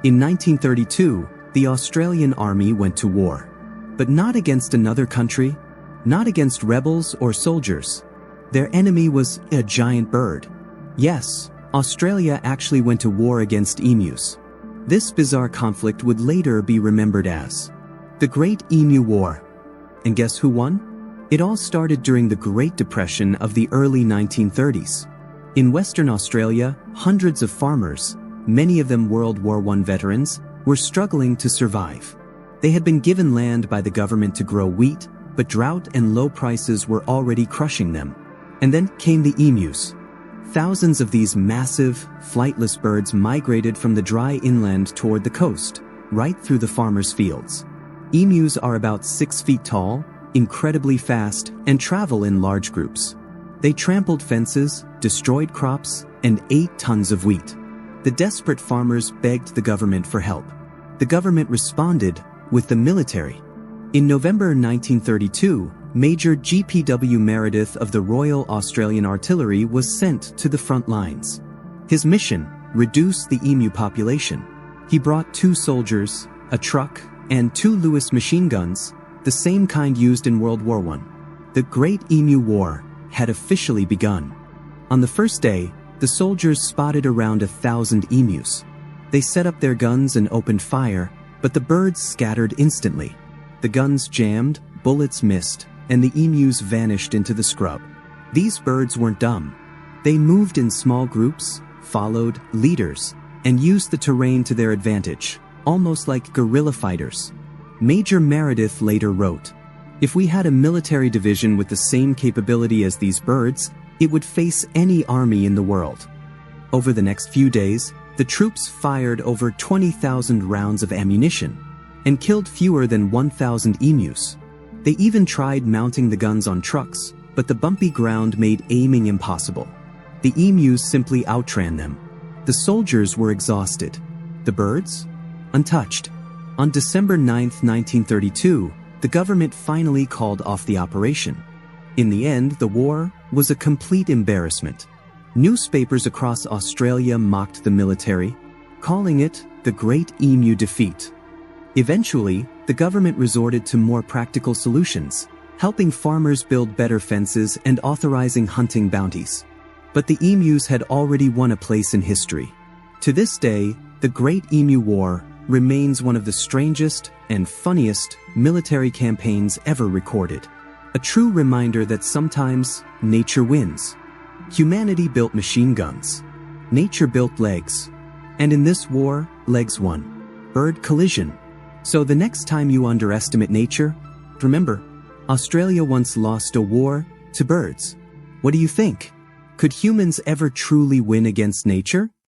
In 1932, the Australian Army went to war. But not against another country, not against rebels or soldiers. Their enemy was a giant bird. Yes, Australia actually went to war against emus. This bizarre conflict would later be remembered as the Great Emu War. And guess who won? It all started during the Great Depression of the early 1930s. In Western Australia, hundreds of farmers, many of them World War I veterans, were struggling to survive. They had been given land by the government to grow wheat, but drought and low prices were already crushing them. And then came the emus. Thousands of these massive, flightless birds migrated from the dry inland toward the coast, right through the farmers' fields. Emus are about 6 feet tall, incredibly fast, and travel in large groups. They trampled fences, destroyed crops, and ate tons of wheat. The desperate farmers begged the government for help. The government responded with the military. In November 1932, Major G.P.W. Meredith of the Royal Australian Artillery was sent to the front lines. His mission: reduce the emu population. He brought 2 soldiers, a truck, and 2 Lewis machine guns, the same kind used in World War I. The Great Emu War had officially begun. On the first day, the soldiers spotted around 1,000 emus. They set up their guns and opened fire, but the birds scattered instantly. The guns jammed, bullets missed, and the emus vanished into the scrub. These birds weren't dumb. They moved in small groups, followed leaders, and used the terrain to their advantage, almost like guerrilla fighters. Major Meredith later wrote, "If we had a military division with the same capability as these birds, it would face any army in the world." Over the next few days, the troops fired over 20,000 rounds of ammunition and killed fewer than 1,000 emus. They even tried mounting the guns on trucks, but the bumpy ground made aiming impossible. The emus simply outran them. The soldiers were exhausted. The birds? Untouched. On December 9, 1932, the government finally called off the operation. In the end, the war was a complete embarrassment. Newspapers across Australia mocked the military, calling it the Great Emu Defeat. Eventually, the government resorted to more practical solutions, helping farmers build better fences and authorizing hunting bounties. But the emus had already won a place in history. To this day, the Great Emu War remains one of the strangest and funniest military campaigns ever recorded. A true reminder that sometimes nature wins. Humanity built machine guns. Nature built legs. And in this war, legs won. Bird collision. So the next time you underestimate nature, remember, Australia once lost a war to birds. What do you think? Could humans ever truly win against nature?